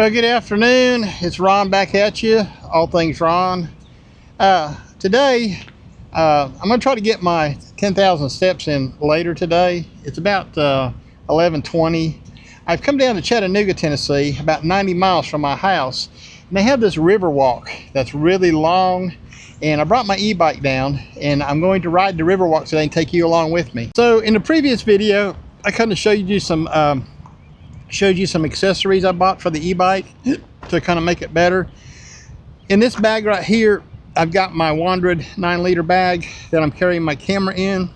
Well, good afternoon. It's Ron back at you, all things Ron. Today, I'm going to try to get my 10,000 steps in later today. It's about 11:20. I've come down to Chattanooga, Tennessee, about 90 miles from my house, and they have this river walk that's really long, and I brought my e-bike down, and I'm going to ride the river walk today and take you along with me. So in the previous video, I kind of showed you some accessories I bought for the e-bike to kind of make it better. In this bag right here, I've got my Wandered 9-liter bag that I'm carrying my camera in.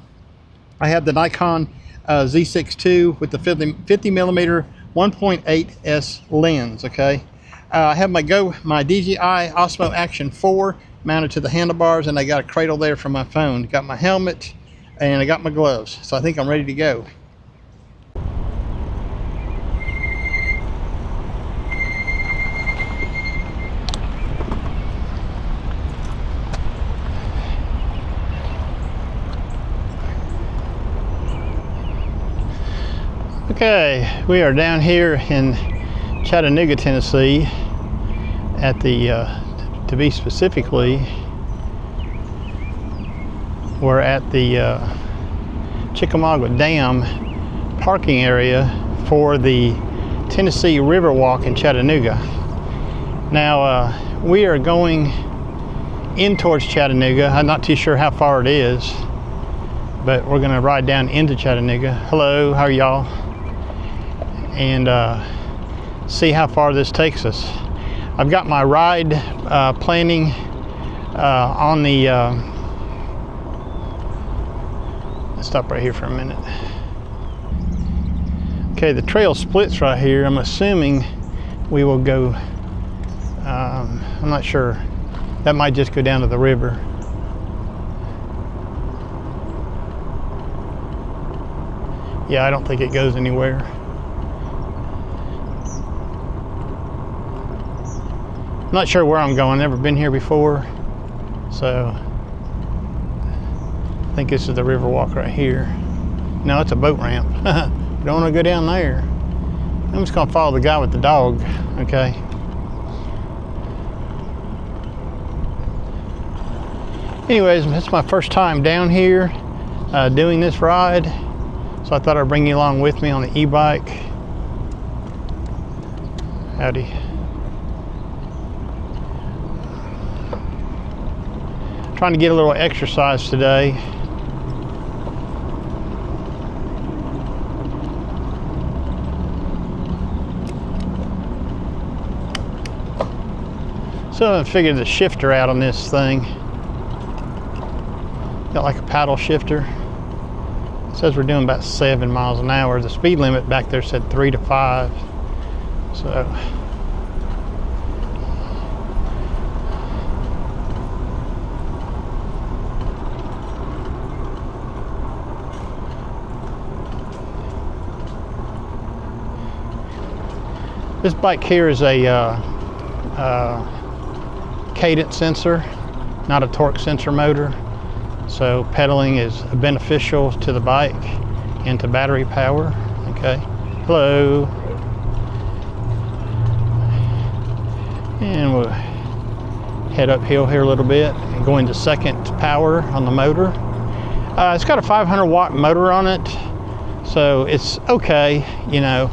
I have the Nikon Z6 II with the 50 millimeter 1.8S lens. Okay, I have my DJI Osmo Action 4 mounted to the handlebars, and I got a cradle there for my phone. Got my helmet and I got my gloves, so I think I'm ready to go. Okay, we are down here in Chattanooga, Tennessee at the, to be specifically, we're at the Chickamauga Dam parking area for the Tennessee River Walk in Chattanooga. Now, we are going in towards Chattanooga. I'm not too sure how far it is, but we're gonna ride down into Chattanooga. Hello, how are y'all? And see how far this takes us. I've got my ride planning on the let's stop right here for a minute. Okay, the trail splits right here. I'm assuming we will go, I'm not sure, that might just go down to the river. Yeah, I don't think it goes anywhere. Not sure where I'm going, never been here before, so I think this is the river walk right here. No, it's a boat ramp. Don't want to go down there. I'm just gonna follow the guy with the dog. Okay. Anyways, it's my first time down here doing this ride, so I thought I'd bring you along with me on the e-bike. Howdy. Trying to get a little exercise today. So I figured the shifter out on this thing. Got like a paddle shifter. It says we're doing about 7 miles an hour. The speed limit back there said 3 to 5. So this bike here is a cadence sensor, not a torque sensor motor. So pedaling is beneficial to the bike and to battery power. Okay, hello. And we'll head uphill here a little bit and go into second power on the motor. It's got a 500 watt motor on it, so it's okay, you know.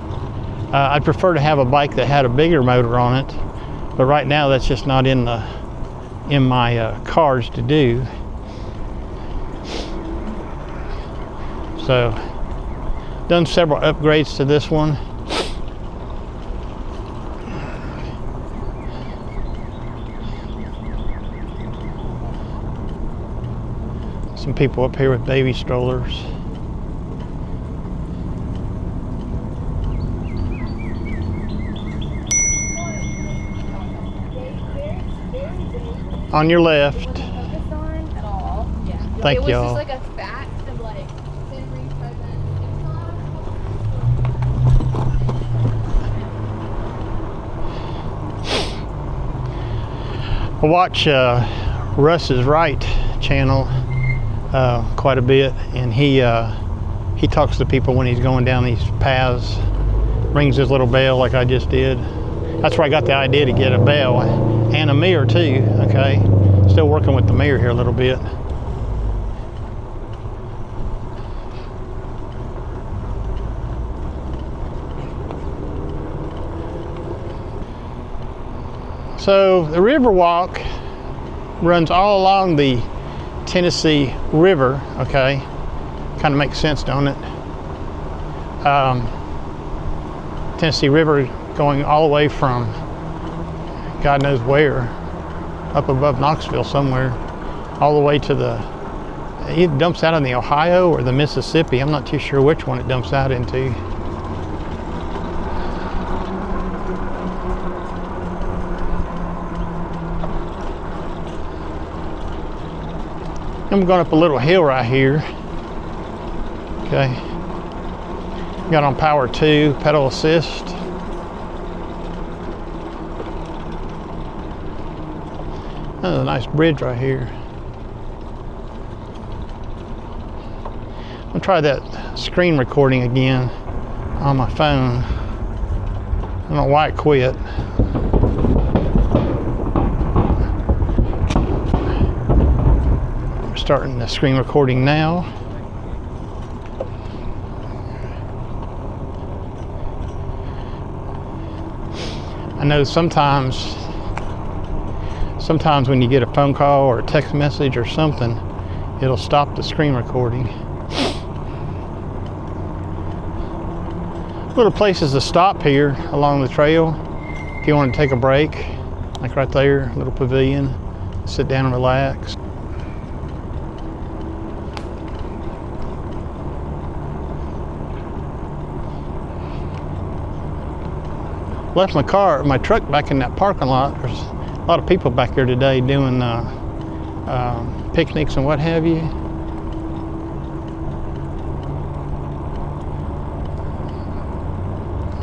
I'd prefer to have a bike that had a bigger motor on it, but right now that's just not in my cards to do. So, done several upgrades to this one. Some people up here with baby strollers. On your left. Thank y'all. Like a fact of like memory present. I watch Russ's Right channel quite a bit, and he talks to people when he's going down these paths, rings his little bell like I just did. That's where I got the idea to get a bell and a mirror too, okay? Still working with the mirror here a little bit. So the Riverwalk runs all along the Tennessee River, okay? Kind of makes sense, don't it? Tennessee River going all the way from God knows where, up above Knoxville somewhere, all the way to it dumps out in the Ohio or the Mississippi. I'm not too sure which one it dumps out into. I'm going up a little hill right here. Okay. Got on power 2, pedal assist. That's a nice bridge right here. I'll try that screen recording again on my phone. I don't know why it quit. We're starting the screen recording now. I know sometimes when you get a phone call or a text message or something, it'll stop the screen recording. Little places to stop here along the trail if you want to take a break, like right there, a little pavilion, sit down and relax. Left my truck back in that parking lot. There's a lot of people back here today doing picnics and what have you.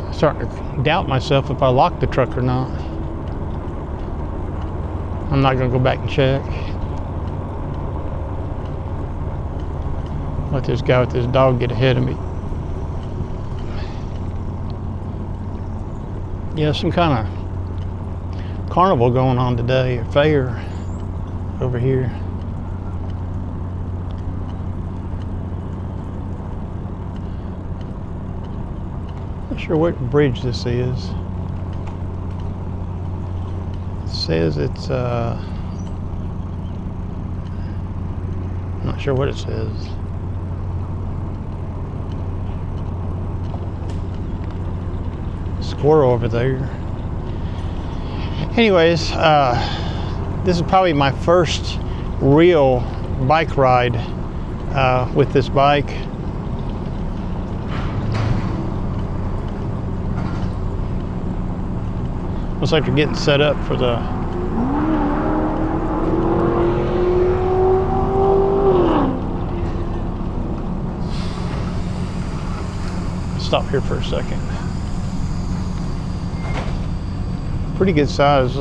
I'm starting to doubt myself if I locked the truck or not. I'm not going to go back and check. Let this guy with this dog get ahead of me. Yeah, some kind of carnival going on today, a fair over here. Not sure what bridge this is. It says it's not sure what it says. Squirrel over there. Anyways, this is probably my first real bike ride with this bike. Looks like they're getting set up for the stop here for a second. Pretty good size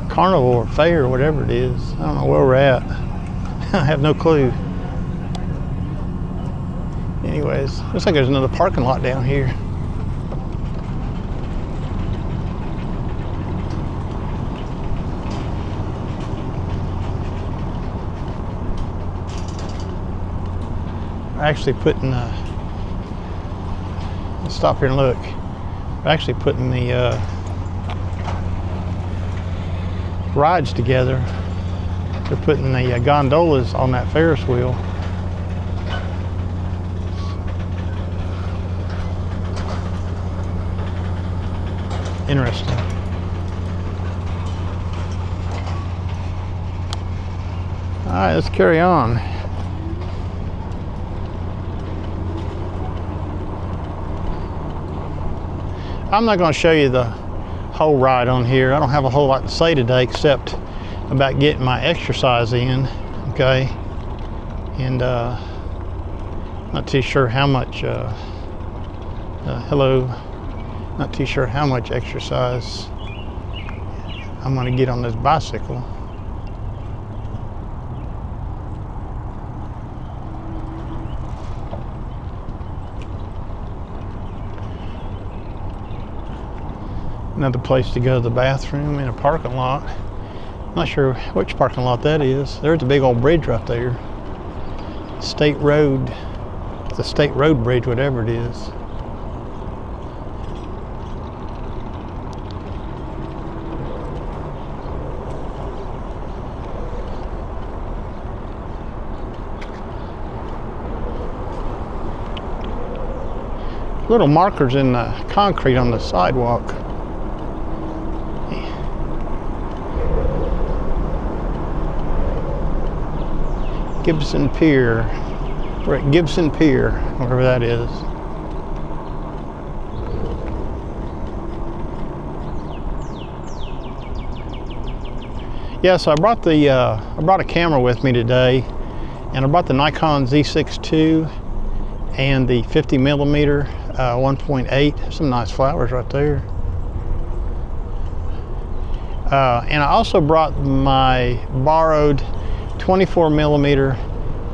carnival or fair or whatever it is. I don't know where we're at. I have no clue. Anyways, looks like there's another parking lot down here. We're actually putting let's stop here and look. We're actually putting the rides together. They're putting the gondolas on that Ferris wheel. Interesting. All right, let's carry on. I'm not going to show you the whole ride on here. I don't have a whole lot to say today except about getting my exercise in, okay? And not too sure how much, hello, not too sure how much exercise I'm going to get on this bicycle. Another place to go to the bathroom in a parking lot. Not sure which parking lot that is. There's a big old bridge right there. State Road. It's a State Road bridge, whatever it is. Little markers in the concrete on the sidewalk. Gibson Pier. We're at Gibson Pier, wherever that is. Yeah, so I brought a camera with me today, and I brought the Nikon Z6 II and the 50 millimeter 1.8. Some nice flowers right there. And I also brought my borrowed 24 millimeter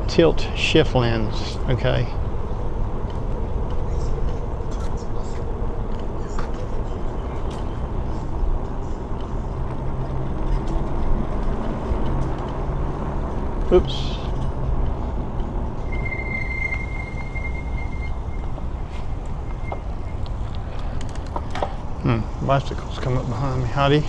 tilt shift lens. Okay. Oops. Bicycles come up behind me. Howdy.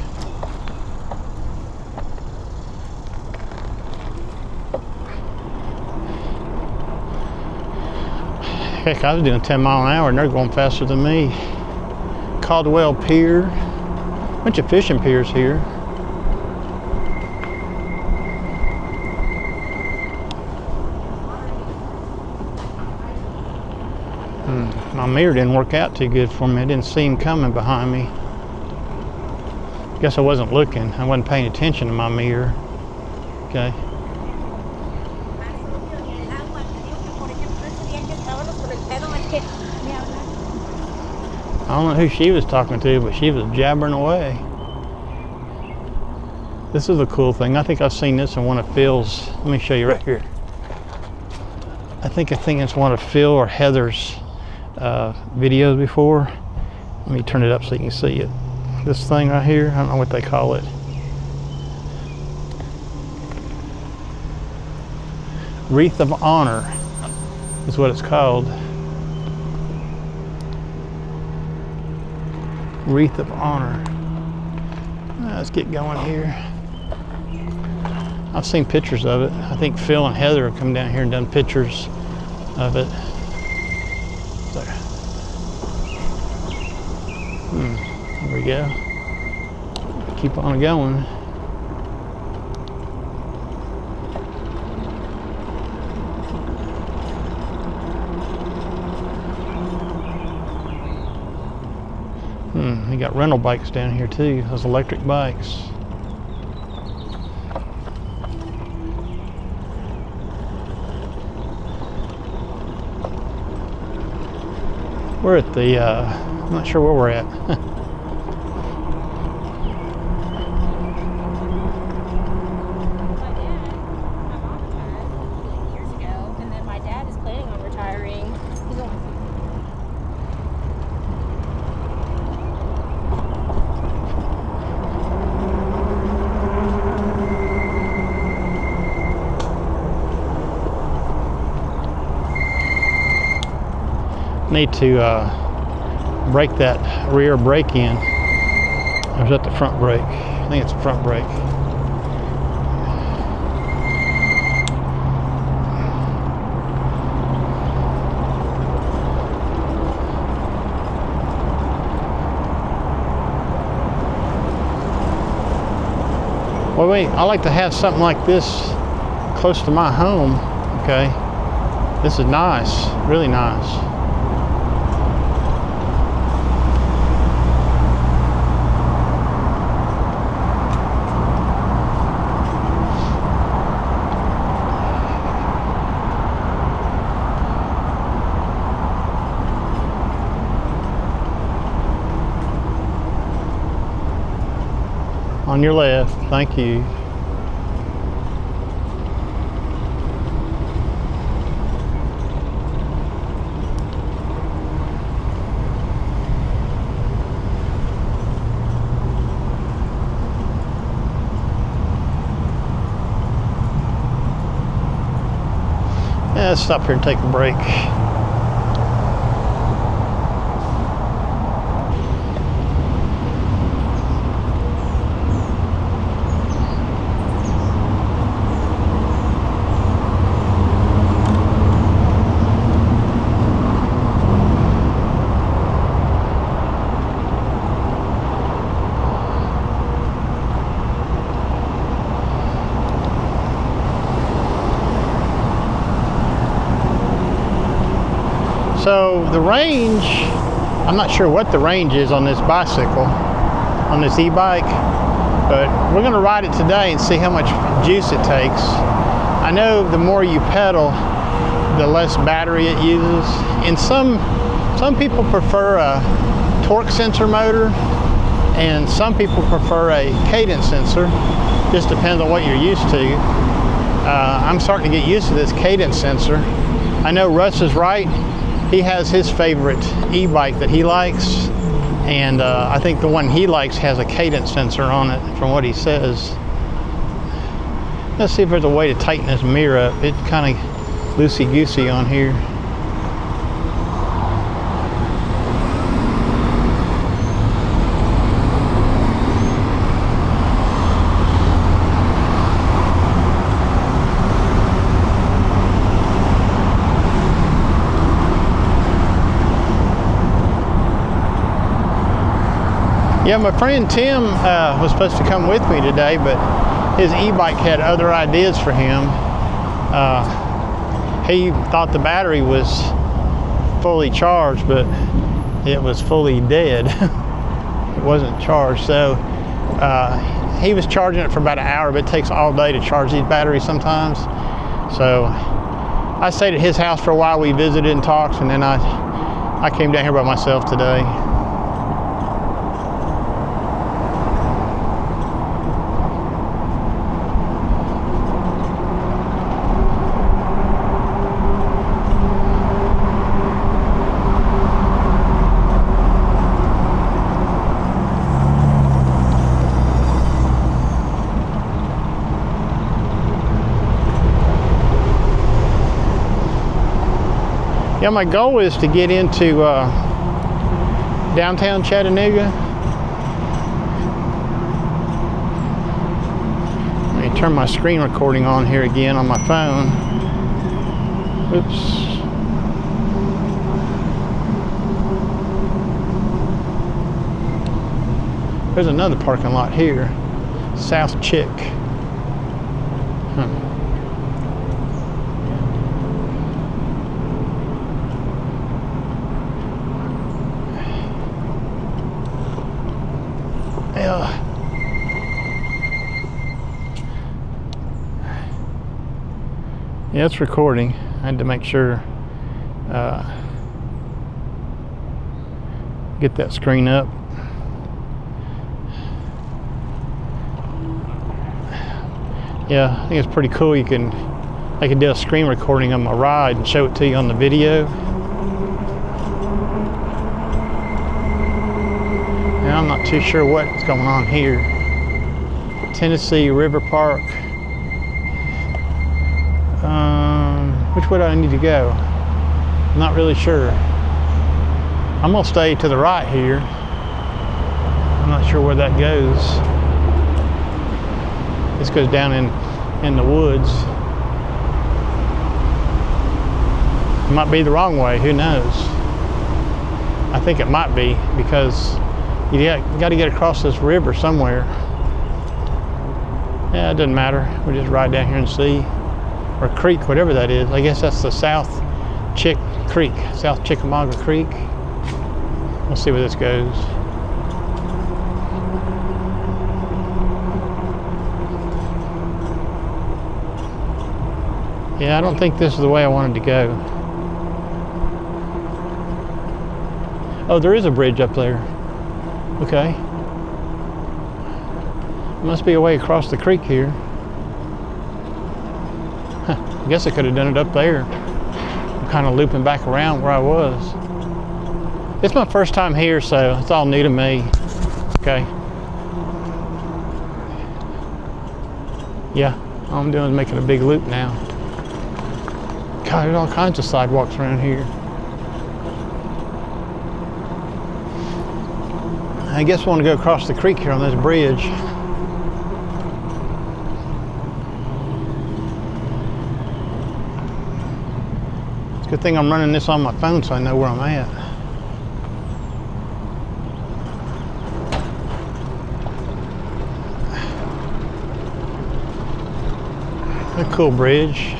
Heck, I was doing 10 miles an hour and they're going faster than me. Caldwell Pier. Bunch of fishing piers here. My mirror didn't work out too good for me. I didn't see him coming behind me. Guess I wasn't looking. I wasn't paying attention to my mirror. Okay. I don't know who she was talking to, but she was jabbering away. This is a cool thing. I think I've seen this in one of Phil's. Let me show you right here. I think it's one of Phil or Heather's videos before. Let me turn it up so you can see it. This thing right here, I don't know what they call it. Wreath of Honor is what it's called. Wreath of Honor. Let's get going here. I've seen pictures of it. I think Phil and Heather have come down here and done pictures of it. There we go. Keep on going. They got rental bikes down here too, those electric bikes. We're at the, I'm not sure where we're at. Need to break that rear brake in. Or is that the front brake? I think it's the front brake. Well, wait, I like to have something like this close to my home. Okay, this is nice, really nice. On your left, thank you. Let's stop here and take a break. So the range, I'm not sure what the range is on this bicycle, on this e-bike, but we're going to ride it today and see how much juice it takes. I know the more you pedal, the less battery it uses. And some people prefer a torque sensor motor, and some people prefer a cadence sensor. Just depends on what you're used to. I'm starting to get used to this cadence sensor. I know Russ is right. He has his favorite e-bike that he likes, and I think the one he likes has a cadence sensor on it from what he says. Let's see if there's a way to tighten this mirror up. It's kind of loosey-goosey on here. Yeah, my friend Tim was supposed to come with me today, but his e-bike had other ideas for him. He thought the battery was fully charged, but it was fully dead. It wasn't charged, so he was charging it for about an hour, but it takes all day to charge these batteries sometimes. So I stayed at his house for a while. We visited and talked, and then I came down here by myself today. Yeah, my goal is to get into downtown Chattanooga. Let me turn my screen recording on here again on my phone. Oops. There's another parking lot here, South Chick. Yeah, it's recording. I had to make sure get that screen up. Yeah, I think it's pretty cool. I can do a screen recording of my ride and show it to you on the video. Now, I'm not too sure what's going on here. Tennessee River Park. Which way do I need to go? I'm not really sure. I'm gonna stay to the right here. I'm not sure where that goes. This goes down in the woods. It might be the wrong way, who knows? I think it might be, because you got to get across this river somewhere. Yeah, it doesn't matter. We'll just ride down here and see. Or creek, whatever that is. I guess that's the South Chick Creek, South Chickamauga Creek. We'll see where this goes. Yeah, I don't think this is the way I wanted to go. Oh, there is a bridge up there. Okay. Must be a way across the creek here. I guess I could have done it up there. I'm kind of looping back around where I was. It's my first time here, so it's all new to me. Okay. Yeah, all I'm doing is making a big loop now. God, there's all kinds of sidewalks around here. I guess we want to go across the creek here on this bridge. It's a good thing I'm running this on my phone so I know where I'm at. A cool bridge.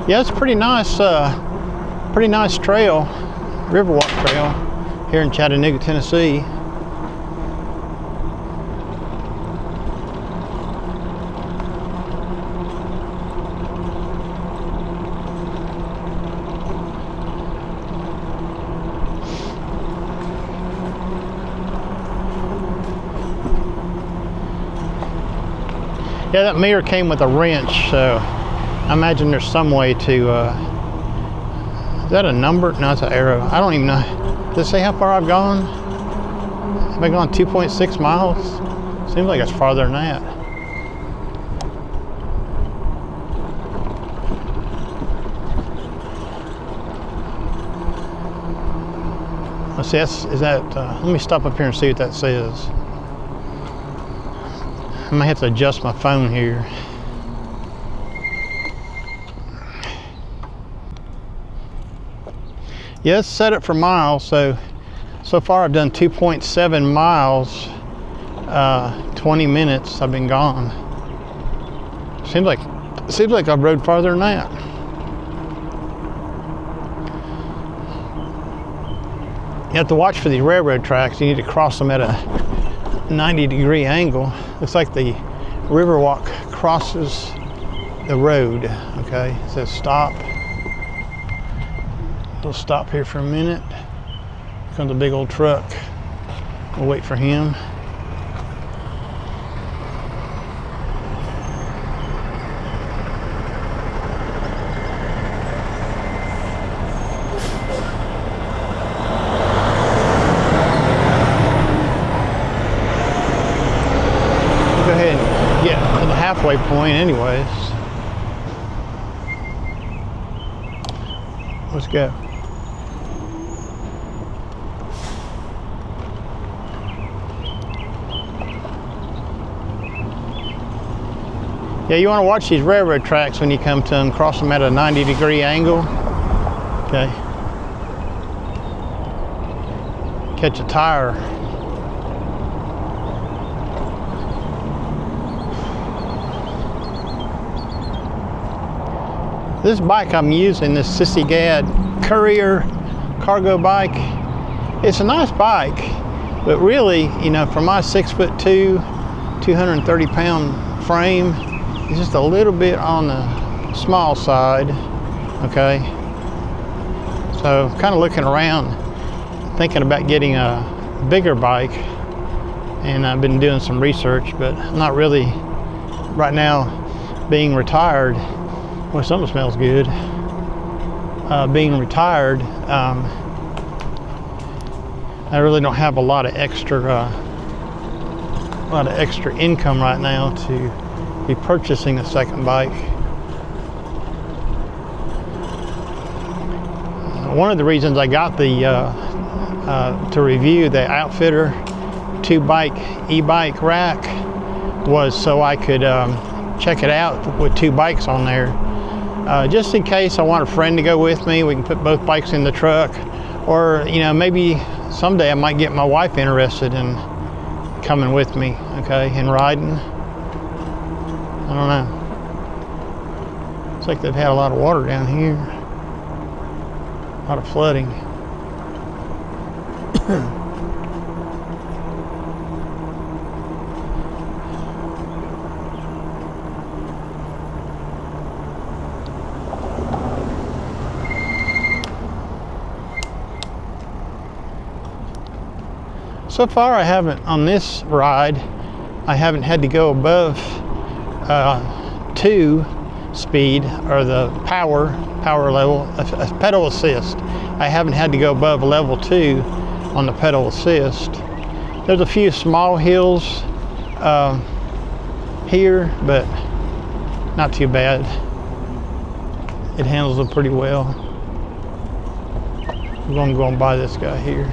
Yeah, it's pretty nice trail, Riverwalk Trail here in Chattanooga, Tennessee. Yeah, that mirror came with a wrench, so I imagine there's some way to, is that a number? No, it's an arrow. I don't even know. Does it say how far I've gone? Have I gone 2.6 miles? Seems like it's farther than that. Let's see, let me stop up here and see what that says. I might have to adjust my phone here. Yeah, it's set it for miles, so far I've done 2.7 miles, 20 minutes I've been gone. Seems like I've rode farther than that. You have to watch for these railroad tracks. You need to cross them at a 90-degree angle. Looks like the Riverwalk crosses the road. Okay, it says stop. We'll stop here for a minute. Here comes a big old truck. We'll wait for him. Go ahead and get to the halfway point anyways. Let's go. Yeah, you want to watch these railroad tracks when you come to them, cross them at a 90-degree angle. Okay. Catch a tire. This bike I'm using, this Sissy Gad Courier cargo bike, it's a nice bike, but really, you know, for my 6'2", 230-pound frame, it's just a little bit on the small side. Okay, so kind of looking around, thinking about getting a bigger bike, and I've been doing some research, but not really right now. Being retired, well, something smells good. Being retired, I really don't have a lot of extra income right now to be purchasing a second bike. One of the reasons I got the to review the Outfitter 2-bike e-bike rack was so I could check it out with 2 bikes on there. Just in case I want a friend to go with me, we can put both bikes in the truck, or you know, maybe someday I might get my wife interested in coming with me, okay, and riding. I don't know. Looks like they've had a lot of water down here, a lot of flooding. So far I haven't, on this ride, I haven't had to go above 2 speed, or the power level, a pedal assist. I haven't had to go above level 2 on the pedal assist. There's a few small hills here, but not too bad. It handles it pretty well. I'm going to go and buy this guy here.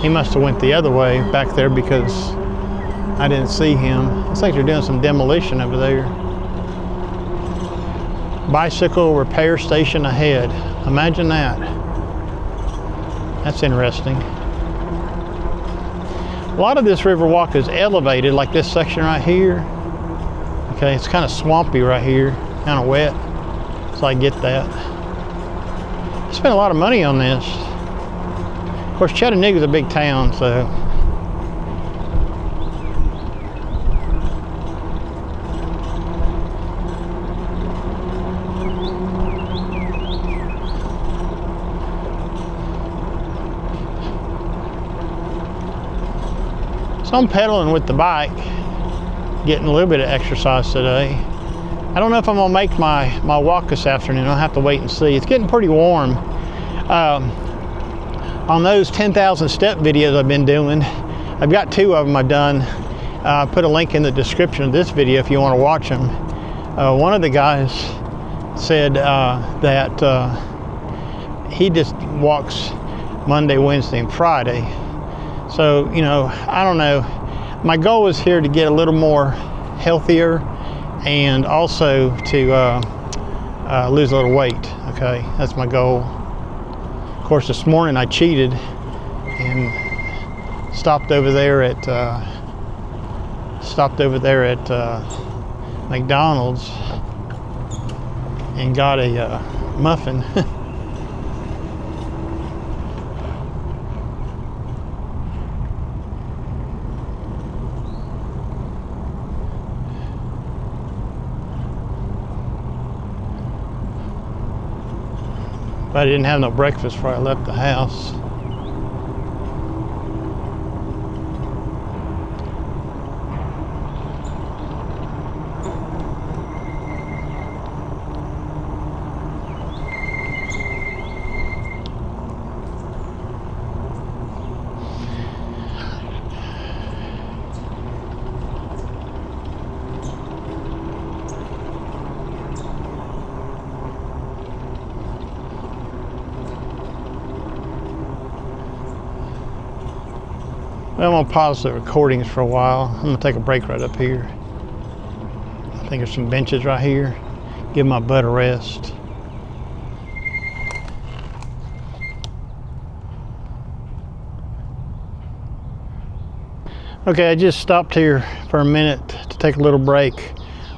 He must have went the other way back there because I didn't see him. Looks like they're doing some demolition over there. Bicycle repair station ahead. Imagine that. That's interesting. A lot of this river walk is elevated, like this section right here. Okay, it's kind of swampy right here, kind of wet, so I get that. I spent a lot of money on this. Of course, Chattanooga's a big town, so I'm pedaling with the bike, getting a little bit of exercise today. I don't know if I'm gonna make my walk this afternoon. I'll have to wait and see. It's getting pretty warm. On those 10,000 step videos I've been doing, I've got 2 of them I've done. Put a link in the description of this video if you want to watch them. One of the guys said that he just walks Monday, Wednesday, and Friday. So, you know, I don't know. My goal is here to get a little more healthier and also to lose a little weight. Okay, that's my goal. Of course, this morning I cheated and stopped over there at McDonald's and got a muffin. But I didn't have no breakfast before I left the house. Well, I'm gonna pause the recordings for a while. I'm gonna take a break right up here. I think there's some benches right here. Give my butt a rest. Okay, I just stopped here for a minute to take a little break.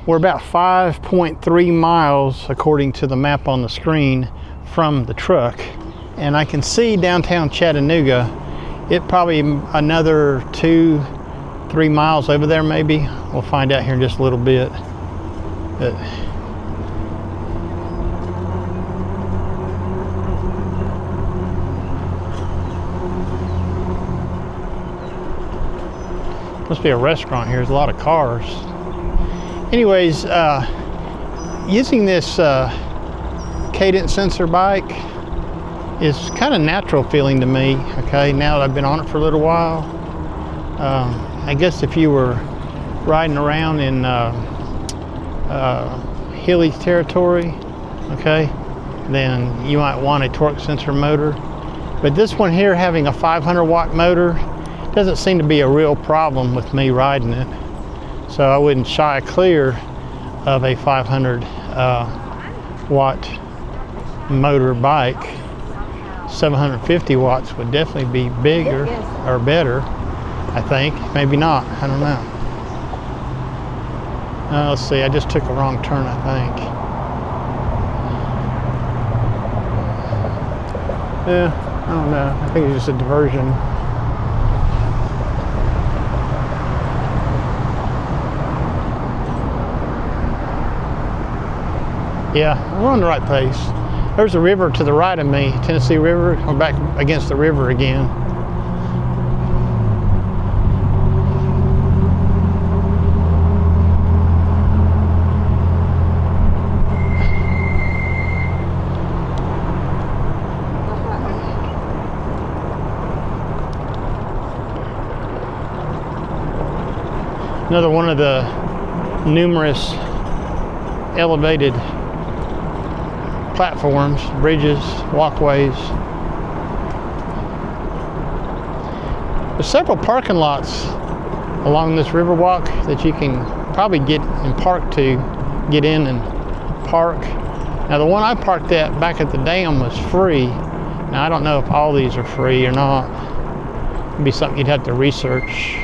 We're about 5.3 miles, according to the map on the screen, from the truck. And I can see downtown Chattanooga. It probably another 2-3 miles over there maybe. We'll find out here in just a little bit. But must be a restaurant here. There's a lot of cars. Anyways, using this cadence sensor bike is kind of natural feeling to me, okay, now that I've been on it for a little while. I guess if you were riding around in hilly territory, okay, then you might want a torque sensor motor. But this one here, having a 500 watt motor, doesn't seem to be a real problem with me riding it. So I wouldn't shy clear of a 500 watt motor bike. 750 watts would definitely be bigger or better, I think. Maybe not, I don't know. Let's see, I just took a wrong turn, I think. Yeah, I don't know. I think it's just a diversion. Yeah, we're on the right pace. There's a river to the right of me, Tennessee River. We're back against the river again. Another one of the numerous elevated platforms, bridges, walkways. There's several parking lots along this river walk that you can probably get and park to, get in and park. Now the one I parked at back at the dam was free. Now I don't know if all these are free or not. It'd be something you'd have to research.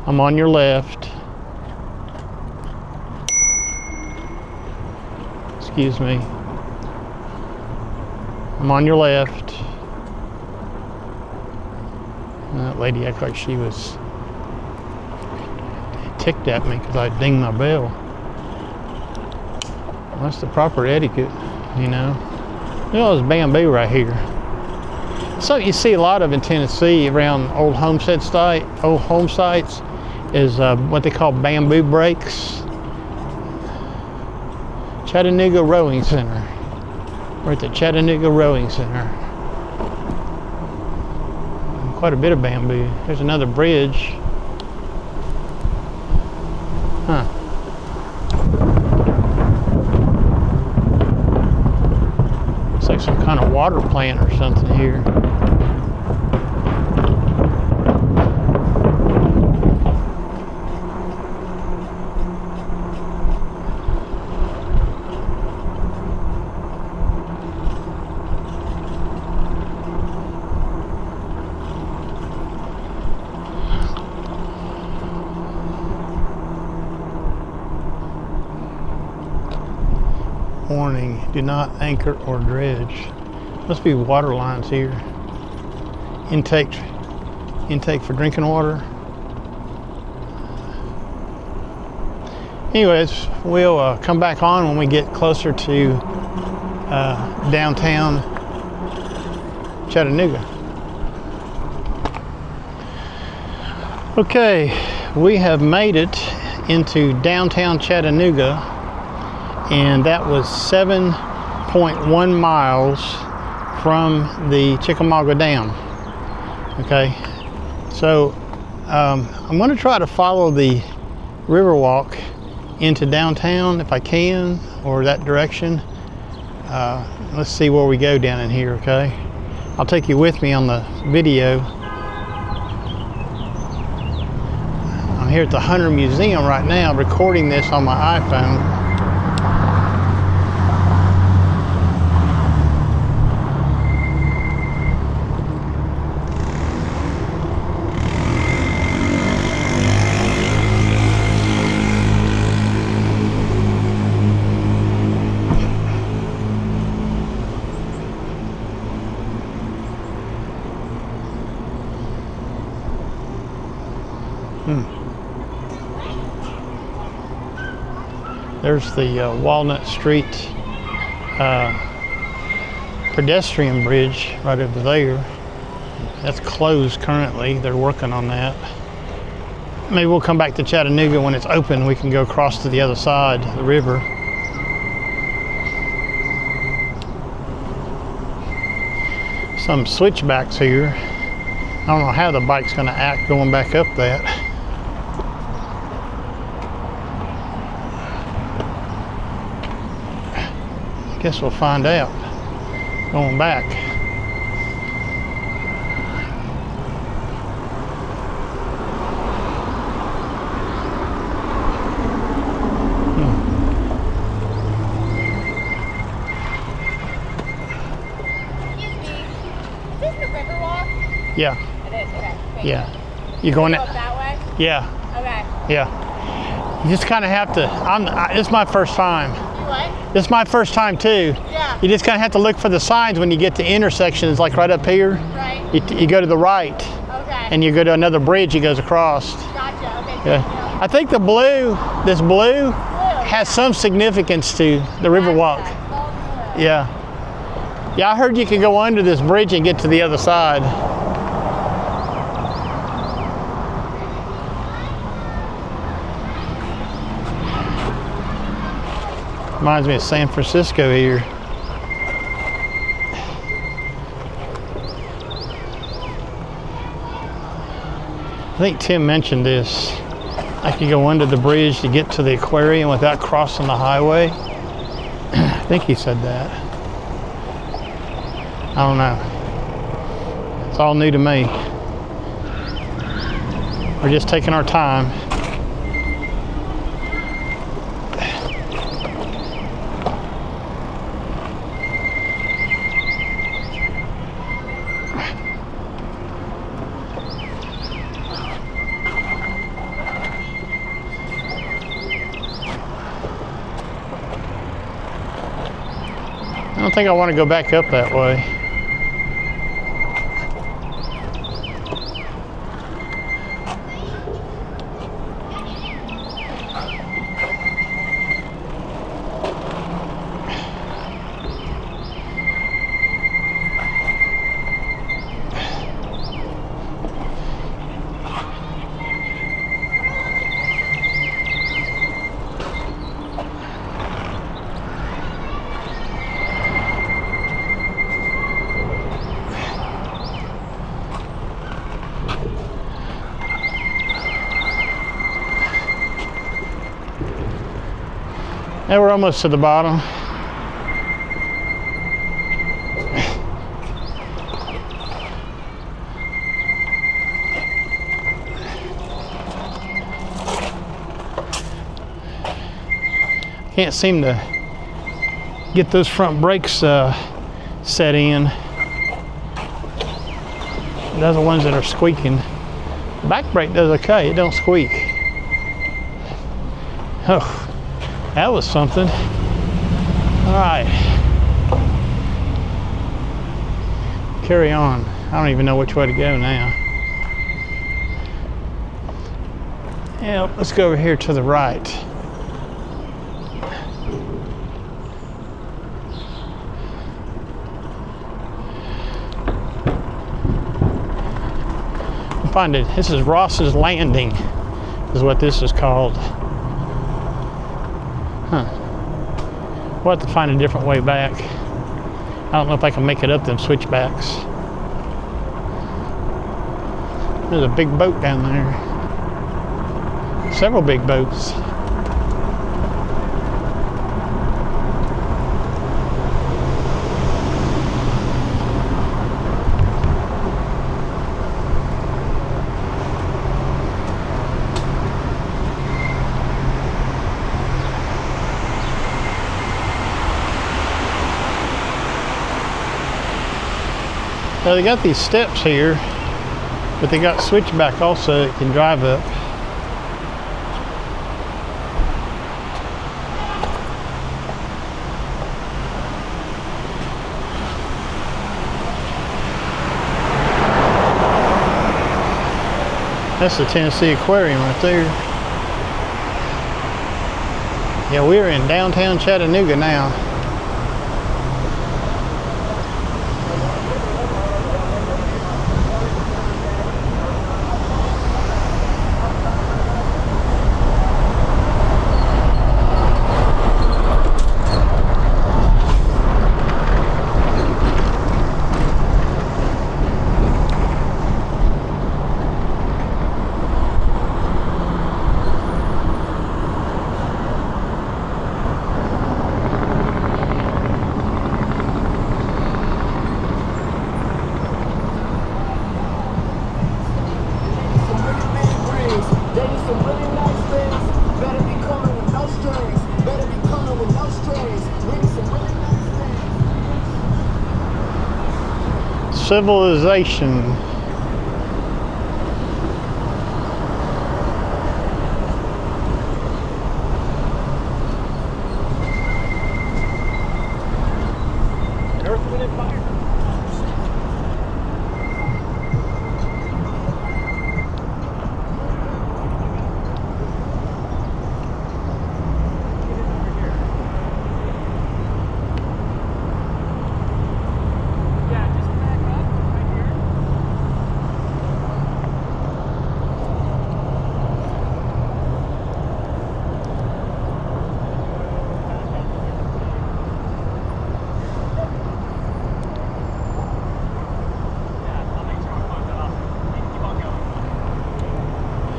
I'm on your left. Excuse me. I'm on your left. And that lady acted like she was ticked at me because I dinged my bell. That's the proper etiquette, you know. Look at all this bamboo right here. So you see a lot of in Tennessee around old home sites is what they call bamboo breaks. Chattanooga Rowing Center. We're at the Chattanooga Rowing Center. Quite a bit of bamboo. There's another bridge. Huh. Looks like some kind of water plant or something here. Warning, do not anchor or dredge. Must be water lines here. Intake for drinking water. Anyways, we'll come back on when we get closer to downtown Chattanooga. Okay, we have made it into downtown Chattanooga, and that was 7.1 miles from the Chickamauga Dam. Okay, so I'm going to try to follow the Riverwalk into downtown if I can, or that direction. Let's see where we go down in here, okay? I'll take you with me on the video. I'm here at the Hunter Museum right now, recording this on my iPhone. There's the Walnut Street pedestrian bridge right over there. That's closed currently. They're working on that. Maybe we'll come back to Chattanooga when it's open. We can go across to the other side of the river. Some switchbacks here. I don't know how the bike's going to act going back up that. Guess we'll find out going back. Excuse me, is this the Riverwalk? Yeah. It is, okay. Thank Yeah. You going go up that way? Yeah. Okay. Yeah. You just kind of have to. It's my first time. What? This is my first time too. Yeah. You just kind of have to look for the signs when you get to intersections, like right up here. Right. You go to the right. Okay. and you go to another bridge, it goes across. Gotcha. Okay. Yeah. I think the blue, this blue, has some significance to the Riverwalk. Yeah. Yeah, I heard you could go under this bridge and get to the other side. Reminds me of San Francisco here. I think Tim mentioned this. I could go under the bridge to get to the aquarium without crossing the highway. I think he said that. I don't know. It's all new to me. We're just taking our time. I don't think I want to go back up that way. Now we're almost to the bottom. Can't seem to get those front brakes set in. Those are the ones that are squeaking. The back brake does okay, it don't squeak. Oh. That was something. All right. Carry on. I don't even know which way to go now. Yeah, let's go over here to the right. Find it. This is Ross's Landing, is what this is called. Huh. We'll have to find a different way back. I don't know if I can make it up them switchbacks. There's a big boat down there. Several big boats. Now they got these steps here, but they got switchback also that you can drive up. That's the Tennessee Aquarium right there. Yeah, we're in downtown Chattanooga now. Civilization.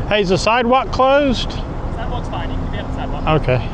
Hey, is the sidewalk closed? Sidewalk's fine. You can be on the sidewalk. Okay.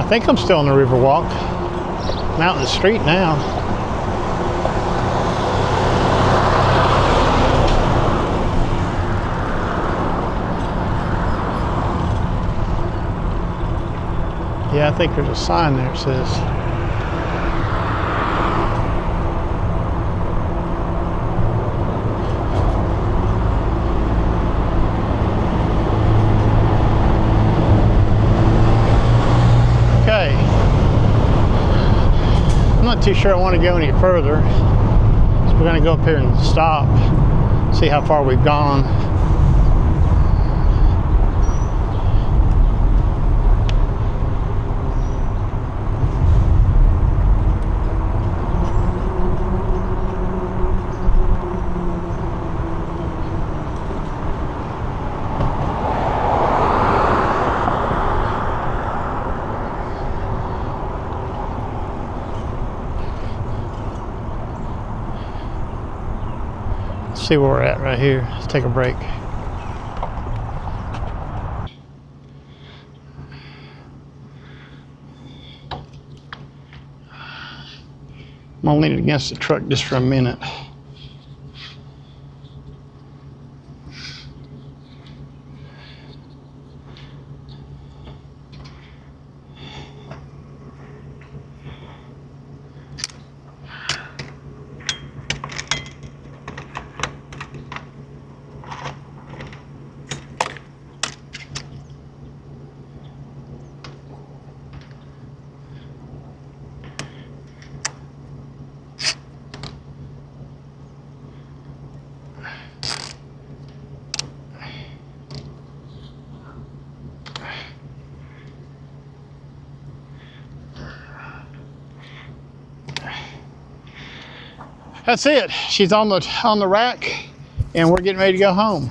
I think I'm still on the Riverwalk. I'm out in the street now. Yeah, I think there's a sign there that says. Okay. I'm not too sure I want to go any further. So we're going to go up here and stop, see how far we've gone. See where we're at right here. Let's take a break. I'm gonna lean it against the truck just for a minute. That's it. She's on the rack, and we're getting ready to go home.